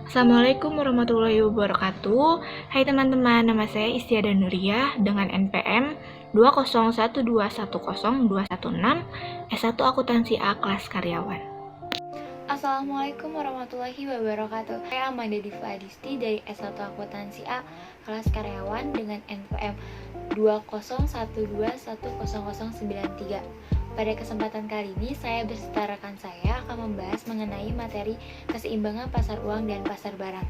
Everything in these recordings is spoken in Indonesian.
Assalamualaikum warahmatullahi wabarakatuh. Hai teman-teman, nama saya Istiada Nuriyah dengan NPM 201210216 S1 Akuntansi A kelas karyawan. Assalamualaikum warahmatullahi wabarakatuh. Saya Amanda Diva Adisti dari S1 Akuntansi A kelas karyawan dengan NPM 201210093. Pada kesempatan kali ini, saya beserta rekan saya akan membahas mengenai materi keseimbangan pasar uang dan pasar barang.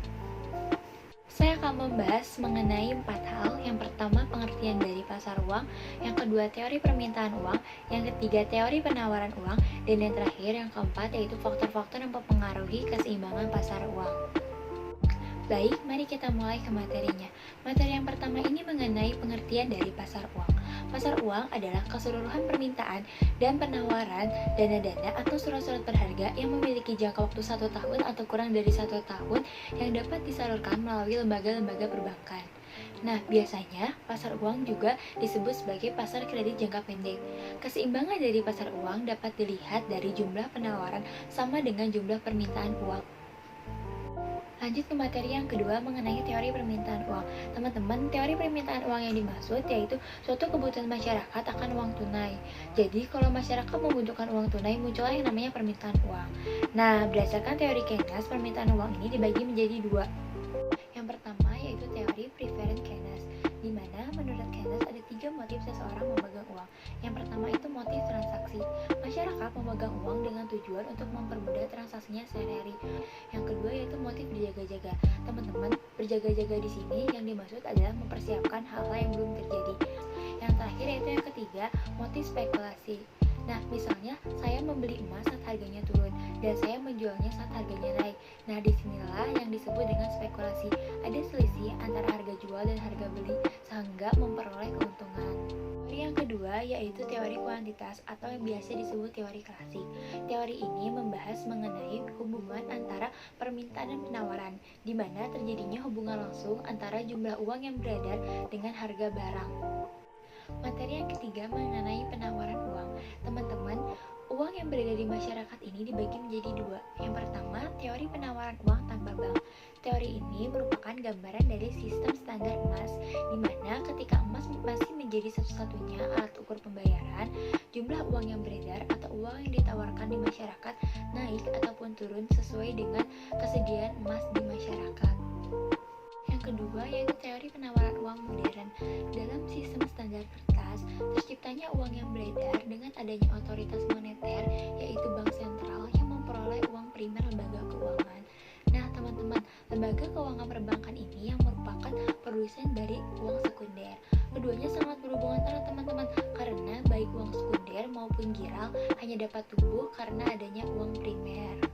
Saya akan membahas mengenai 4 hal. Yang pertama, pengertian dari pasar uang. Yang kedua, teori permintaan uang. Yang ketiga, teori penawaran uang. Dan yang terakhir, yang keempat, yaitu faktor-faktor yang mempengaruhi keseimbangan pasar uang. Baik, mari kita mulai ke materinya. Materi yang pertama ini mengenai pengertian dari pasar uang. Pasar uang adalah keseluruhan permintaan dan penawaran dana-dana atau surat-surat berharga yang memiliki jangka waktu 1 tahun atau kurang dari 1 tahun yang dapat disalurkan melalui lembaga-lembaga perbankan. Nah, biasanya pasar uang juga disebut sebagai pasar kredit jangka pendek. Keseimbangan dari pasar uang dapat dilihat dari jumlah penawaran sama dengan jumlah permintaan uang. Lanjut ke materi yang kedua mengenai teori permintaan uang. Teman-teman, teori permintaan uang yang dimaksud yaitu suatu kebutuhan masyarakat akan uang tunai. Jadi, kalau masyarakat membutuhkan uang tunai, muncullah yang namanya permintaan uang. Nah, berdasarkan teori Keynes, permintaan uang ini dibagi menjadi 2. Yang pertama yaitu teori preference Keynes, di mana menurut Keynes ada 3 motif seseorang memegang uang. Yang pertama itu motif transaksi. Masyarakat memegang uang dengan tujuan untuk mempermudah transaksinya sehari-hari. Yang kedua yaitu motif berjaga-jaga. Teman-teman, berjaga-jaga di sini yang dimaksud adalah mempersiapkan hal-hal yang belum terjadi. Yang terakhir yaitu yang ketiga, motif spekulasi. Nah, misalnya saya membeli emas saat harganya turun dan saya menjualnya saat harganya naik. Nah, disinilah yang disebut dengan spekulasi. Ada selisih antara harga jual dan harga beli sehingga memperoleh keuntungan. Teori yang kedua yaitu teori kuantitas atau yang biasa disebut teori klasik. Teori ini membahas mengenai hubungan antara permintaan dan penawaran, di mana terjadinya hubungan langsung antara jumlah uang yang beredar dengan harga barang. Materi yang ketiga mengenai penawaran uang. Teman-teman, uang yang beredar di masyarakat ini dibagi menjadi 2. Yang pertama, teori penawaran uang tanpa bank. Teori ini merupakan gambaran dari sistem standar emas, di mana ketika emas masih menjadi satu-satunya alat ukur pembayaran, jumlah uang yang beredar atau uang yang ditawarkan di masyarakat naik ataupun turun sesuai dengan kesediaan emas di masyarakat. Yang kedua yaitu teori penawaran uang modern. Dalam sistem standar kertas, terciptanya uang yang beredar dengan adanya otoritas moneter, yaitu bank sentral yang memperoleh uang primer lembaga keuangan. Nah, teman-teman, lembaga keuangan perbankan ini yang merupakan produsen dari uang sekunder. Keduanya sangat berhubungan erat, teman-teman, karena baik uang sekunder maupun giral hanya dapat tumbuh karena adanya uang primer.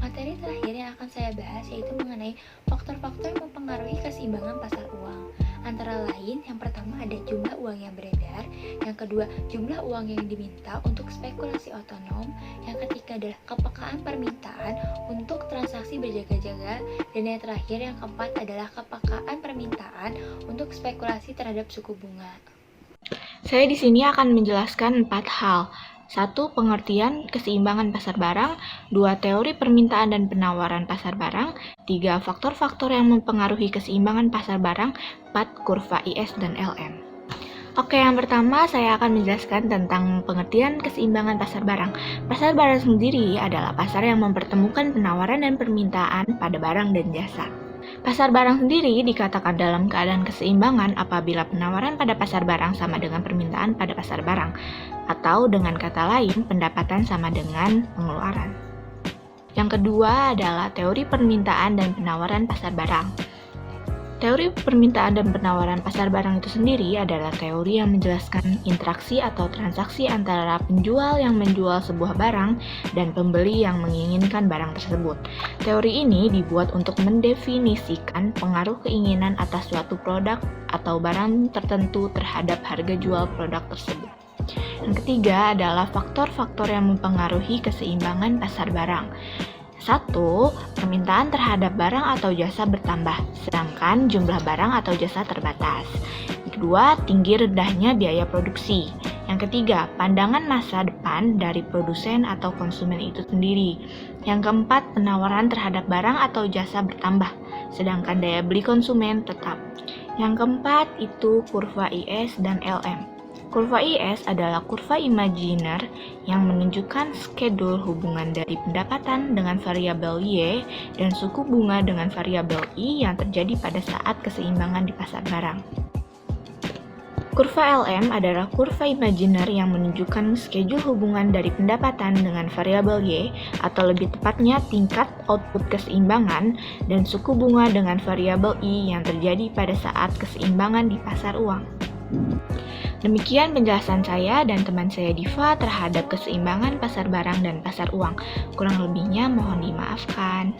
Materi terakhir yang akan saya bahas yaitu mengenai faktor-faktor yang mempengaruhi keseimbangan pasar uang. Antara lain, yang pertama ada jumlah uang yang beredar, yang kedua jumlah uang yang diminta untuk spekulasi otonom, yang ketiga adalah kepekaan permintaan untuk transaksi berjaga-jaga, dan yang terakhir yang keempat adalah kepekaan permintaan untuk spekulasi terhadap suku bunga. Saya di sini akan menjelaskan 4 hal. 1. Pengertian keseimbangan pasar barang. 2. Teori permintaan dan penawaran pasar barang. 3. Faktor-faktor yang mempengaruhi keseimbangan pasar barang. 4. Kurva IS dan LM. Oke, yang pertama saya akan menjelaskan tentang pengertian keseimbangan pasar barang. Pasar barang sendiri adalah pasar yang mempertemukan penawaran dan permintaan pada barang dan jasa. Pasar barang sendiri dikatakan dalam keadaan keseimbangan apabila penawaran pada pasar barang sama dengan permintaan pada pasar barang, atau dengan kata lain, pendapatan sama dengan pengeluaran. Yang kedua adalah teori permintaan dan penawaran pasar barang. Teori permintaan dan penawaran pasar barang itu sendiri adalah teori yang menjelaskan interaksi atau transaksi antara penjual yang menjual sebuah barang dan pembeli yang menginginkan barang tersebut. Teori ini dibuat untuk mendefinisikan pengaruh keinginan atas suatu produk atau barang tertentu terhadap harga jual produk tersebut. Yang ketiga adalah faktor-faktor yang mempengaruhi keseimbangan pasar barang. 1. Permintaan terhadap barang atau jasa bertambah, sedangkan jumlah barang atau jasa terbatas. kedua, tinggi rendahnya biaya produksi. Yang ketiga, pandangan masa depan dari produsen atau konsumen itu sendiri. Yang keempat, penawaran terhadap barang atau jasa bertambah, sedangkan daya beli konsumen tetap. Yang keempat itu kurva IS dan LM. Kurva IS adalah kurva imajiner yang menunjukkan skedul hubungan dari pendapatan dengan variabel Y dan suku bunga dengan variabel I yang terjadi pada saat keseimbangan di pasar barang. Kurva LM adalah kurva imajiner yang menunjukkan skedul hubungan dari pendapatan dengan variabel Y, atau lebih tepatnya tingkat output keseimbangan, dan suku bunga dengan variabel I yang terjadi pada saat keseimbangan di pasar uang. Demikian penjelasan saya dan teman saya Diva terhadap keseimbangan pasar barang dan pasar uang. Kurang lebihnya mohon dimaafkan.